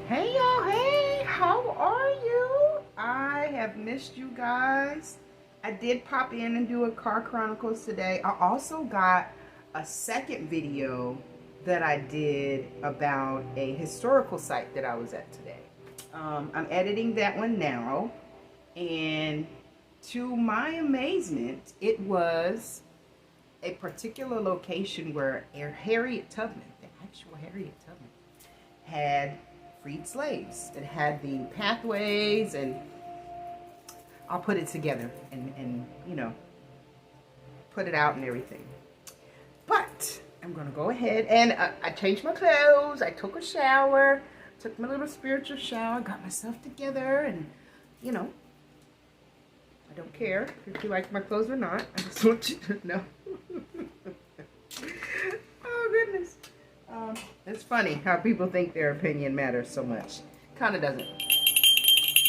Hey y'all, hey, how are you? I have missed you guys. I did pop in and do a car chronicles today. I also got a second video that I did about a historical site that I was at today. I'm editing that one now, and to my amazement, it was a particular location where Harriet Tubman, the actual Harriet Tubman, had freed slaves. It had the pathways, and I'll put it together and you know, put it out and everything. But I'm gonna go ahead and I changed my clothes. I took a shower, took my little spiritual shower, got myself together, and you know, I don't care if you like my clothes or not. I just want you to know. Oh goodness. It's funny how people think their opinion matters so much. Kind of doesn't.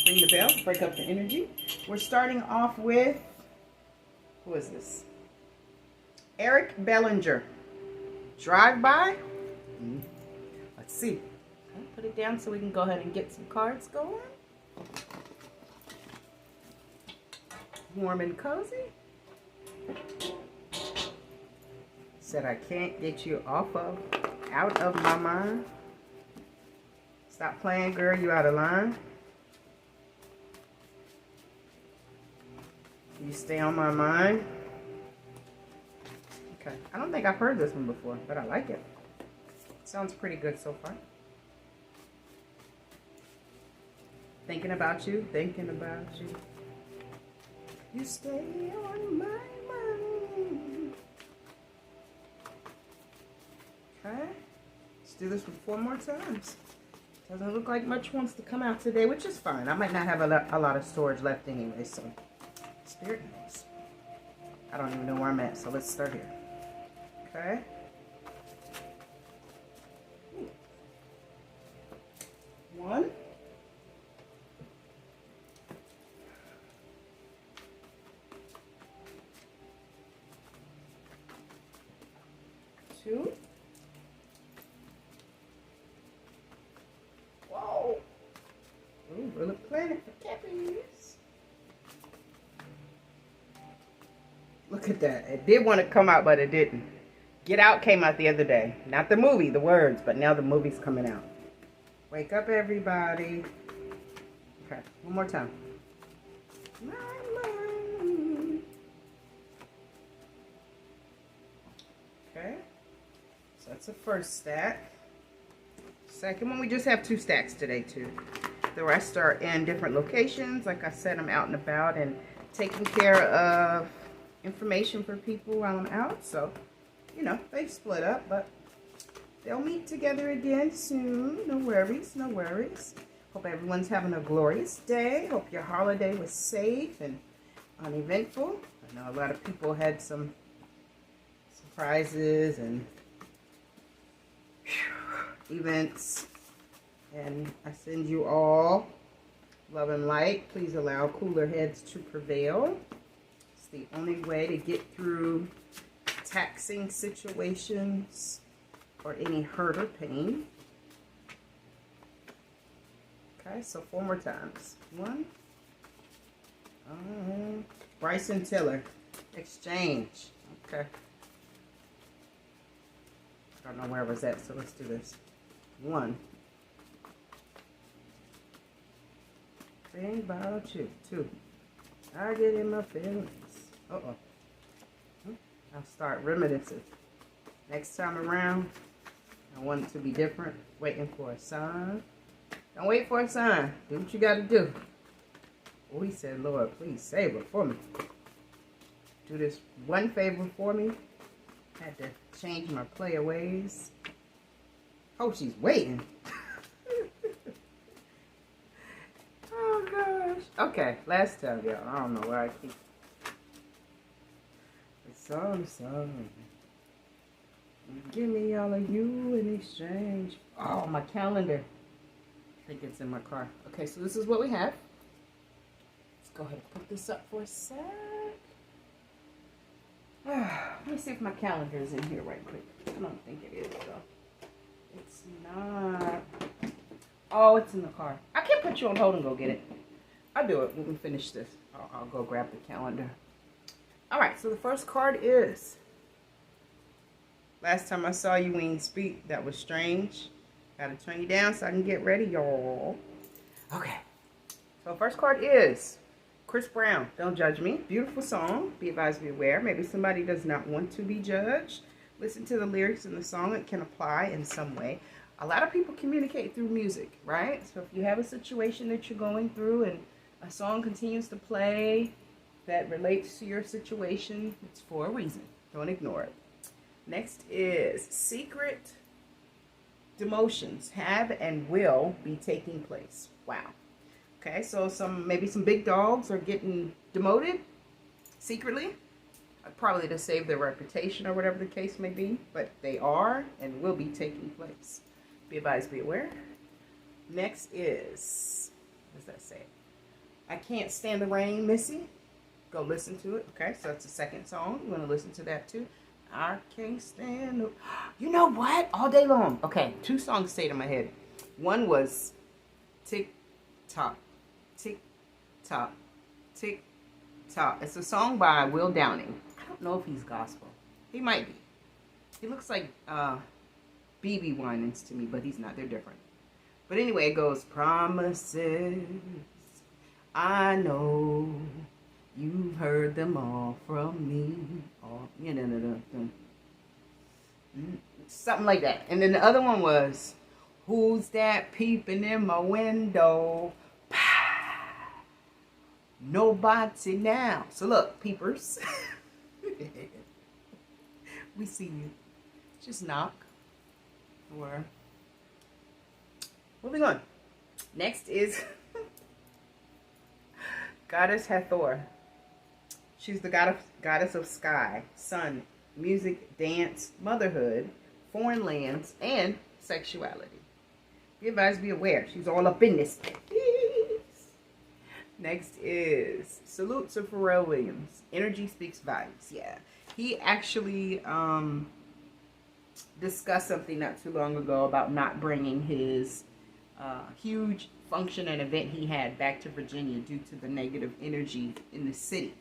Ring the bell, break up the energy. We're starting off with, who is this? Eric Bellinger. Drive by. Let's see. I'll put it down so we can go ahead and get some cards going. Warm and cozy. Said I can't get you out of my mind. Stop playing, girl, you out of line. You stay on my mind. Okay, I don't think I've heard this one before, but I like it. Sounds pretty good so far. Thinking about you, thinking about you. You stay on my mind. Okay, let's do this 4 more times. Doesn't look like much wants to come out today, which is fine. I might not have a lot of storage left anyway, so spirit knows. I don't even know where I'm at, so let's start here. Okay. One. Two. Whoa. Ooh, we're planning for cappies. Look at that. It did want to come out, but it didn't. Get Out came out the other day. Not the movie, the words, but now the movie's coming out. Wake up, everybody. Okay, one more time. My mind. Okay. So that's the first stack. Second one, we just have 2 stacks today, too. The rest are in different locations. Like I said, I'm out and about and taking care of information for people while I'm out. So, you know, they split up, but they'll meet together again soon. No worries, no worries. Hope everyone's having a glorious day. Hope your holiday was safe and uneventful. I know a lot of people had some surprises and events, and I send you all love and light. Please allow cooler heads to prevail. It's the only way to get through taxing situations or any hurt or pain. Okay, so 4 more times. 1. Bryson Tiller. Exchange. Okay. I don't know where I was at, so let's do this. 1. Think about you. 2. I get in my feelings. Uh-oh. I'll start reminiscing. Next time around, I want it to be different. Waiting for a sign. Don't wait for a sign. Do what you got to do. Oh, he said, Lord, please save her for me. Do this one favor for me. Had to change my player ways. Oh, she's waiting. Oh, gosh. Okay, last time, y'all. I don't know where I keep. Some. Give me all of you in exchange. Oh, my calendar. I think it's in my car. Okay, so this is what we have. Let's go ahead and put this up for a sec. Let me see if my calendar is in here right quick. I don't think it is, though. It's not. Oh, it's in the car. I can't put you on hold and go get it. I'll do it when we finish this. I'll go grab the calendar. All right, so the first card is, last time I saw you, we didn't speak. That was strange. Gotta turn you down so I can get ready, y'all. Okay. So first card is Chris Brown, Don't Judge Me. Beautiful song. Be advised, be aware. Maybe somebody does not want to be judged. Listen to the lyrics in the song. It can apply in some way. A lot of people communicate through music, right? So if you have a situation that you're going through and a song continues to play that relates to your situation, it's for a reason. Don't ignore it. Next is secret demotions have and will be taking place. Wow. Okay, so maybe some big dogs are getting demoted secretly, probably to save their reputation or whatever the case may be, but they are and will be taking place. Be advised, be aware. Next is, what does that say? I Can't Stand the Rain, Missy. Go listen to it. Okay, so that's the second song. You want to listen to that too. I can't stand the... You know what? All day long. Okay, 2 songs stayed in my head. One was Tick Tock, Tick Tock, Tick Tock. It's a song by Will Downing. I don't know if he's gospel. He might be. He looks like BB Winans to me, but he's not. They're different. But anyway, it goes, promises, I know you've heard them all from me. Oh, something like that. And then the other one was, who's that peeping in my window? Nobody now. So look, peepers. We see you. Just knock. Or moving on. Next is Goddess Hathor. She's the goddess of sky, sun, music, dance, motherhood, foreign lands, and sexuality. Be advised, be aware. She's all up in this. Next is Salute to Pharrell Williams. Energy speaks volumes. Yeah. He actually discussed something not too long ago about not bringing his huge function and event he had back to Virginia due to the negative energy in the city.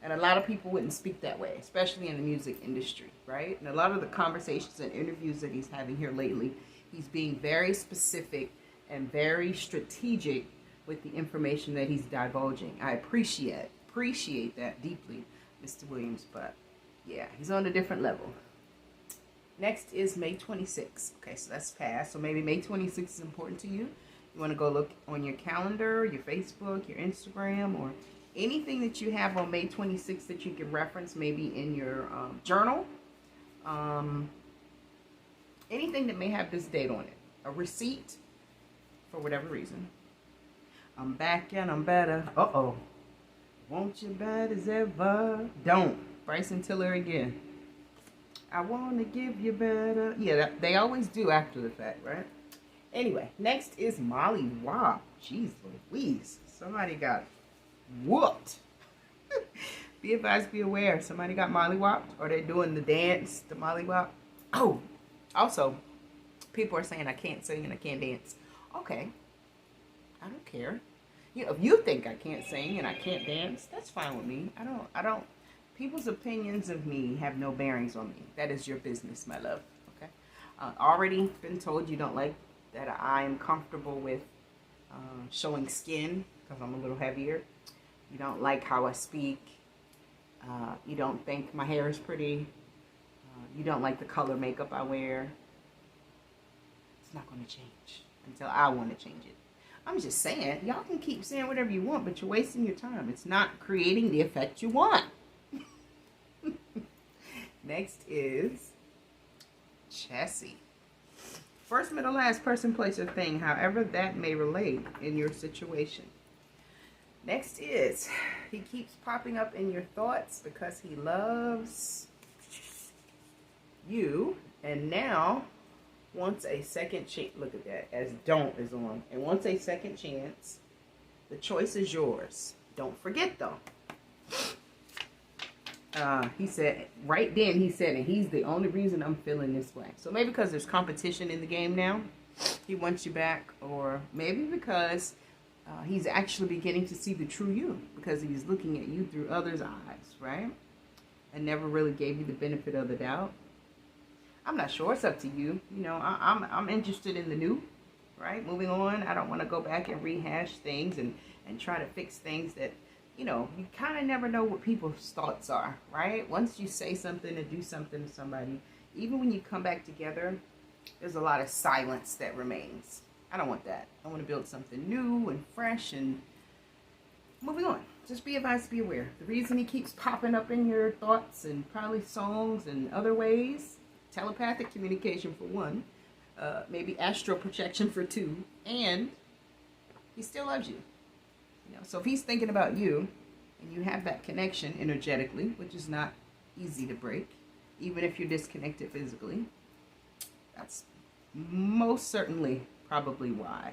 And a lot of people wouldn't speak that way, especially in the music industry, right? And a lot of the conversations and interviews that he's having here lately, he's being very specific and very strategic with the information that he's divulging. I appreciate that deeply, Mr. Williams, but yeah, he's on a different level. Next is May 26th. Okay, so that's past. So maybe May 26th is important to you. You want to go look on your calendar, your Facebook, your Instagram, or anything that you have on May 26th that you can reference, maybe in your journal. Anything that may have this date on it. A receipt, for whatever reason. I'm back and I'm better. Uh-oh. Won't you bad as ever? Don't. Bryson Tiller again. I want to give you better. Yeah, they always do after the fact, right? Anyway, next is Molly Wop. Jeez Louise. Somebody got whooped. Be advised, be aware. Somebody got Molly Whopped. Or they're doing the dance, the Molly Wop. Oh, also, people are saying I can't sing and I can't dance. Okay. I don't care. You know, if you think I can't sing and I can't dance, that's fine with me. I don't. People's opinions of me have no bearings on me. That is your business, my love. Okay. Already been told you don't like that I am comfortable with showing skin because I'm a little heavier. You don't like how I speak. You don't think my hair is pretty. You don't like the color makeup I wear. It's not going to change until I want to change it. I'm just saying, y'all can keep saying whatever you want, but you're wasting your time. It's not creating the effect you want. Next is Chessie. First, middle, last, person, place, or thing, however that may relate in your situation. Next is, he keeps popping up in your thoughts because he loves you, and now wants a second chance. Look at that, as don't is on. And wants a second chance. The choice is yours. Don't forget, though. He said, right then he said, and he's the only reason I'm feeling this way. So maybe because there's competition in the game now. He wants you back, or maybe because he's actually beginning to see the true you, because he's looking at you through others' eyes, right? And never really gave you the benefit of the doubt. I'm not sure. It's up to you. You know, I'm interested in the new, right? Moving on. I don't want to go back and rehash things and try to fix things that, you know, you kind of never know what people's thoughts are, right? Once you say something and do something to somebody, even when you come back together, there's a lot of silence that remains. I don't want that. I want to build something new and fresh and moving on. Just be advised, be aware. The reason he keeps popping up in your thoughts and probably songs and other ways, telepathic communication for one, maybe astral projection for two, and he still loves you. You know, so if he's thinking about you and you have that connection energetically, which is not easy to break, even if you're disconnected physically, that's most certainly probably why.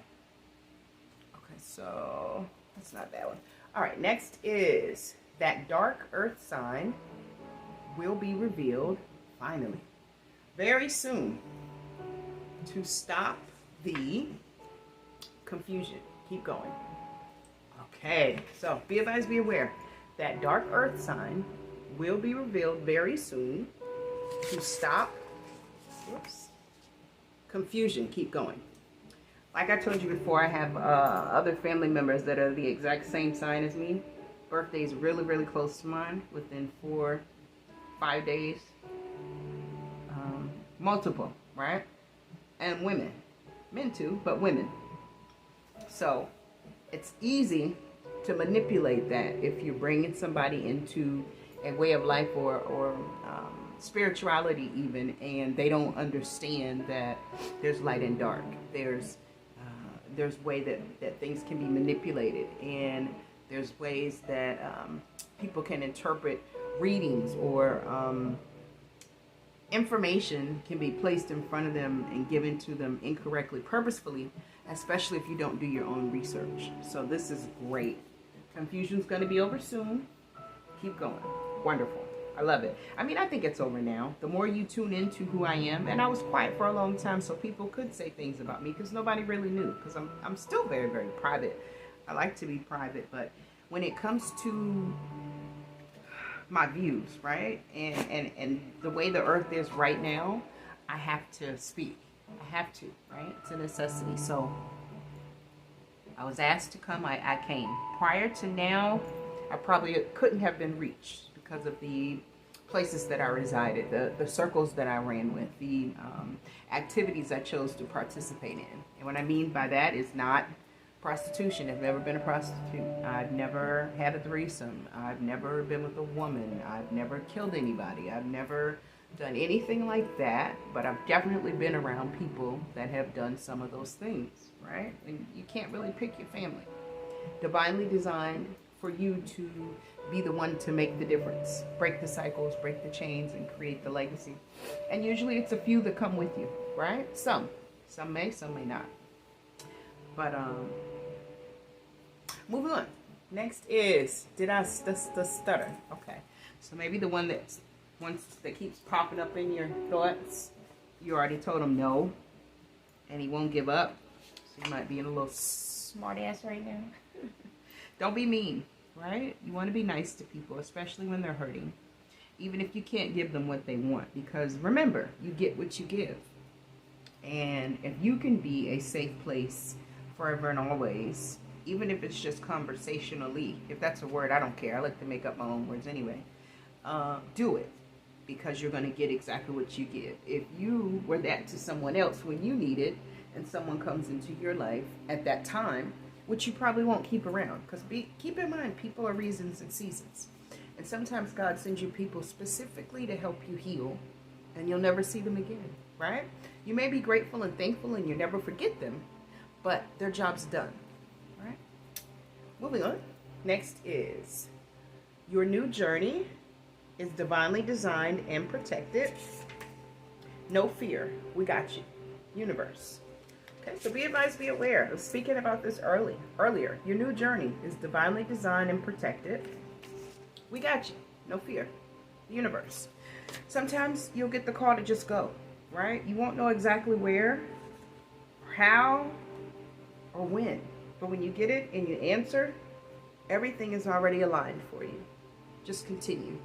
Okay, so that's not that one. All right, next is that dark earth sign will be revealed finally very soon to stop the confusion. Keep going. Okay, so be advised, be aware. That dark earth sign will be revealed very soon to stop confusion. Keep going. Like I told you before, I have other family members that are the exact same sign as me. Birthday's really, really close to mine, within 4-5 days. Multiple, right? And women. Men too, but women. So it's easy to manipulate that if you're bringing somebody into a way of life or spirituality even, and they don't understand that there's light and dark. There's way that things can be manipulated, and there's ways that people can interpret readings, or information can be placed in front of them and given to them incorrectly, purposefully, especially if you don't do your own research. So this is great. Confusion's going to be over soon. Keep going. Wonderful. I love it. I mean, I think it's over now. The more you tune into who I am, and I was quiet for a long time, so people could say things about me because nobody really knew, because I'm still very, very private. I like to be private, but when it comes to my views, right, and the way the earth is right now, I have to speak. I have to, right? It's a necessity. So I was asked to come. I came. Prior to now, I probably couldn't have been reached because of the places that I resided, the circles that I ran with, the activities I chose to participate in. And what I mean by that is not prostitution. I've never been a prostitute. I've never had a threesome. I've never been with a woman. I've never killed anybody. I've never done anything like that, but I've definitely been around people that have done some of those things, right? And you can't really pick your family. Divinely designed for you to be the one to make the difference, break the cycles, break the chains, and create the legacy. And usually it's a few that come with you, right? Some may, some may not. But moving on. Next is, did I stutter? Okay, so maybe the one that keeps popping up in your thoughts, you already told him no, and he won't give up. So you might be in a little smart ass right now. Don't be mean, right? You want to be nice to people, especially when they're hurting, even if you can't give them what they want, because remember, you get what you give. And if you can be a safe place forever and always, even if it's just conversationally, if that's a word, I don't care. I like to make up my own words anyway. Do it, because you're going to get exactly what you give. If you were that to someone else when you need it, and someone comes into your life at that time, which you probably won't keep around, because keep in mind, people are reasons and seasons. And sometimes God sends you people specifically to help you heal, and you'll never see them again, right? You may be grateful and thankful and you never forget them, but their job's done, right? Moving on. Next is, your new journey is divinely designed and protected. No fear. We got you. Universe. Okay, so be advised, be aware. I was speaking about this earlier. Your new journey is divinely designed and protected. We got you. No fear. The universe. Sometimes you'll get the call to just go, right? You won't know exactly where, how or when. But when you get it and you answer, everything is already aligned for you. Just continue.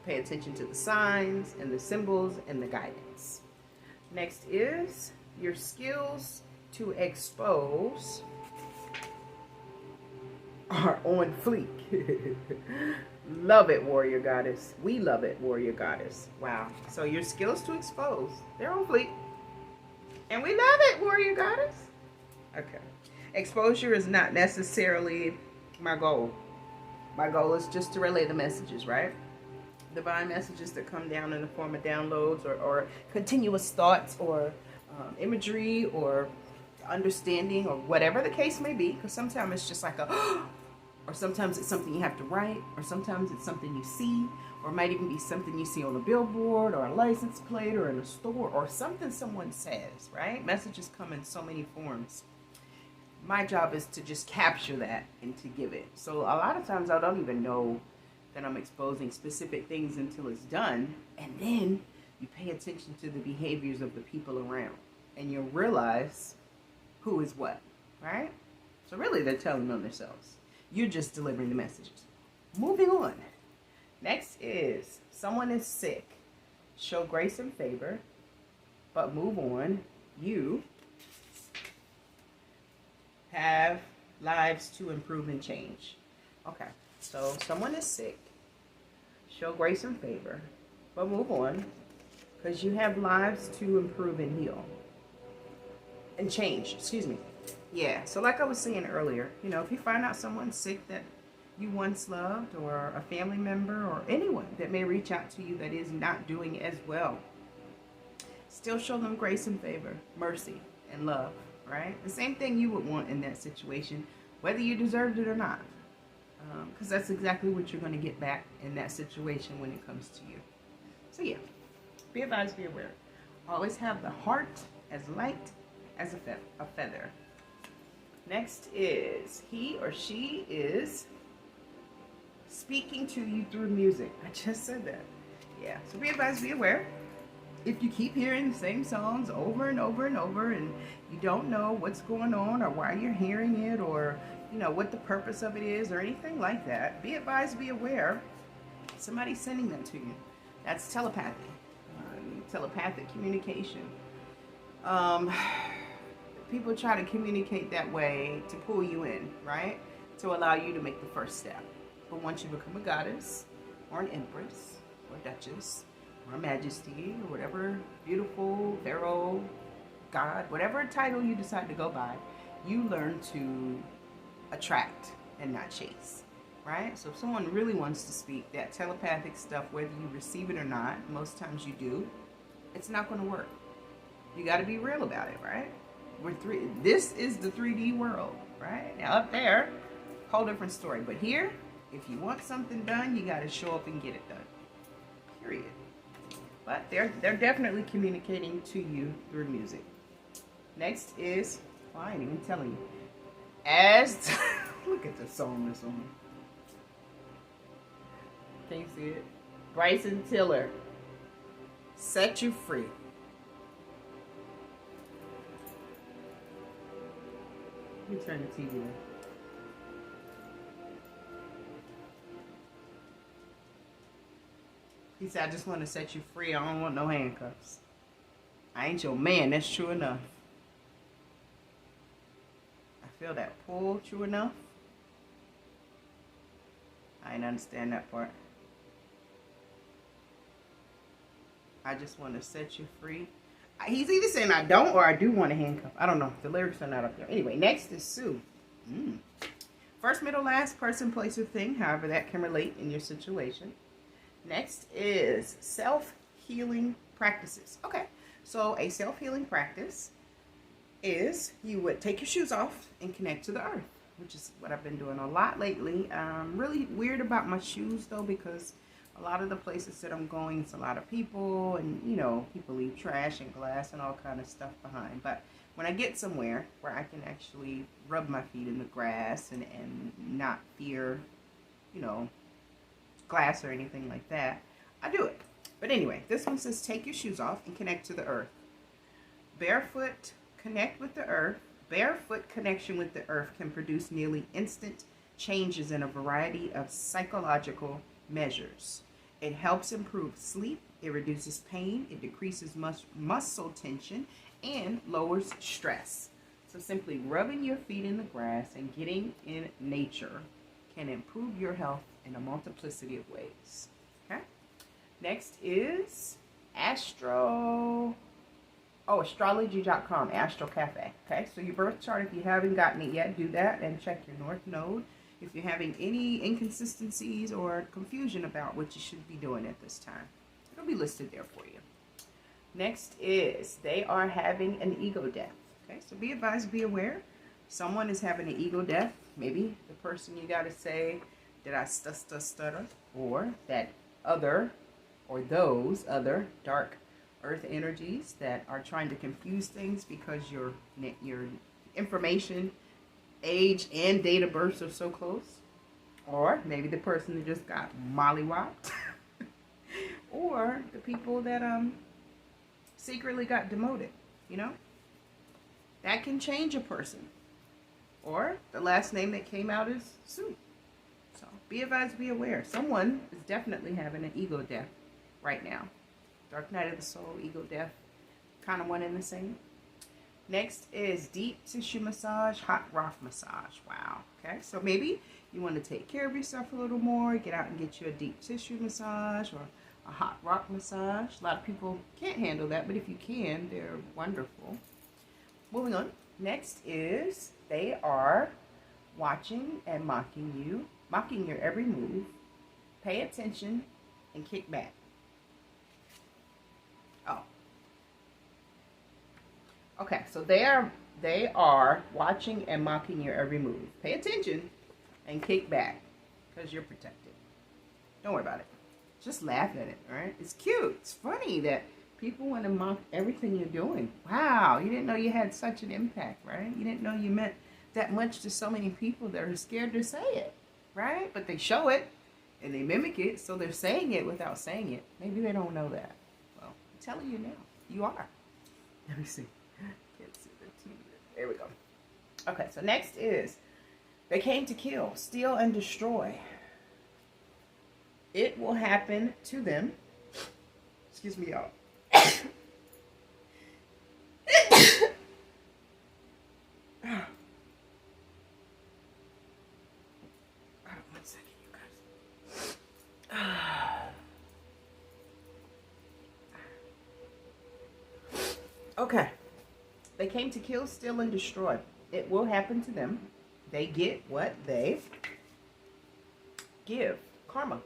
Pay attention to the signs and the symbols and the guidance. Next is your skills to expose are on fleek. Love it, warrior goddess. We love it, warrior goddess. Wow. So your skills to expose, they're on fleek. And we love it, warrior goddess. Okay. Exposure is not necessarily my goal. My goal is just to relay the messages, right? Divine messages that come down in the form of downloads or continuous thoughts or imagery or understanding or whatever the case may be. Because sometimes it's just like a, or sometimes it's something you have to write, or sometimes it's something you see, or it might even be something you see on a billboard or a license plate or in a store or something someone says, right? Messages come in so many forms. My job is to just capture that and to give it. So a lot of times I don't even know that I'm exposing specific things until it's done. And then you pay attention to the behaviors of the people around and you'll realize who is what, right? So really they're telling on themselves. You're just delivering the messages. Moving on. Next is someone is sick. Show grace and favor, but move on. You have lives to improve and change. Okay, so someone is sick. Show grace and favor, but move on, because you have lives to improve and heal. And change, excuse me. Yeah, so like I was saying earlier, you know, if you find out someone's sick that you once loved, or a family member, or anyone that may reach out to you that is not doing as well, still show them grace and favor, mercy, and love, right? The same thing you would want in that situation, whether you deserved it or not. Because that's exactly what you're going to get back in that situation when it comes to you. So yeah, be advised, be aware. Always have the heart as light as a feather. Next is he or she is speaking to you through music. I just said that. Yeah, so be advised, be aware. If you keep hearing the same songs over and over and over and you don't know what's going on or why you're hearing it or you know what the purpose of it is or anything like that, be advised, be aware. Somebody's sending them to you. That's telepathy. Telepathic communication. People try to communicate that way to pull you in, right? To allow you to make the first step. But once you become a goddess or an empress or duchess or majesty or whatever beautiful pharaoh, god, whatever title you decide to go by, you learn to attract and not chase, right? So if someone really wants to speak that telepathic stuff, whether you receive it or not, most times you do, it's not going to work. You got to be real about it, right? This is the 3D world, right? Now up there, whole different story. But here, if you want something done, you got to show up and get it done. Period. But they're definitely communicating to you through music. Next is, well, I ain't even telling you. Look at the song this one. Can you see it? Bryson Tiller, Set You Free. Let me turn the TV on. He said, I just want to set you free. I don't want no handcuffs. I ain't your man. That's true enough. I feel that pull, true enough. I didn't understand that part. I just want to set you free. He's either saying I don't or I do want a handcuff. I don't know. The lyrics are not up there. Anyway, next is Sue. First, middle, last, person, place, or thing. However that can relate in your situation. Next is self-healing practices. Okay, so a self-healing practice is you would take your shoes off and connect to the earth, which is what I've been doing a lot lately. I'm really weird about my shoes though, because a lot of the places that I'm going, it's a lot of people, and you know, people leave trash and glass and all kind of stuff behind. But when I get somewhere where I can actually rub my feet in the grass and not fear, you know, glass or anything like that, I do it. But anyway, this one says take your shoes off and connect to the earth. Barefoot connect with the earth. Barefoot connection with the earth can produce nearly instant changes in a variety of psychological measures. It helps improve sleep, it reduces pain, it decreases muscle tension, and lowers stress. So simply rubbing your feet in the grass and getting in nature can improve your health in a multiplicity of ways. Okay? Next is astrology.com, Astro Cafe. Okay, so your birth chart, if you haven't gotten it yet, do that and check your North Node. If you're having any inconsistencies or confusion about what you should be doing at this time, it'll be listed there for you. Next is they are having an ego death. Okay, so be advised, be aware. Someone is having an ego death. Maybe the person you got to say, did I stutter? Or that other or those other dark earth energies that are trying to confuse things because your information, age, and date of birth are so close. Or maybe the person that just got mollywopped. Or the people that secretly got demoted, you know? That can change a person. Or the last name that came out is Sue. So be advised, be aware. Someone is definitely having an ego death right now. Dark night of the soul, ego death, kind of one and the same. Next is deep tissue massage, hot rock massage. Wow. Okay, so maybe you want to take care of yourself a little more, get out and get you a deep tissue massage or a hot rock massage. A lot of people can't handle that, but if you can, they're wonderful. Moving on. Next is they are watching and mocking you, mocking your every move. Pay attention and kick back. Oh. Okay, so they are watching and mocking your every move. Pay attention and kick back because you're protected. Don't worry about it. Just laugh at it, all right? It's cute. It's funny that people want to mock everything you're doing. Wow, you didn't know you had such an impact, right? You didn't know you meant that much to so many people that are scared to say it, right? But they show it and they mimic it, so they're saying it without saying it. Maybe they don't know that. Well, I'm telling you now, you are. Let me see. Can't see the TV. There we go. Okay, so next is they came to kill, steal, and destroy. It will happen to them. Excuse me, y'all. One second, you guys. Okay. They came to kill, steal, and destroy. It will happen to them. They get what they give. Karma.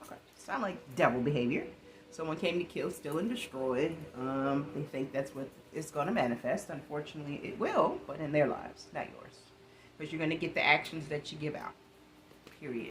Okay. Sound like devil behavior. Someone came to kill, steal, and destroy. They think that's what is going to manifest. Unfortunately, it will, but in their lives, not yours. Because you're going to get the actions that you give out. Period.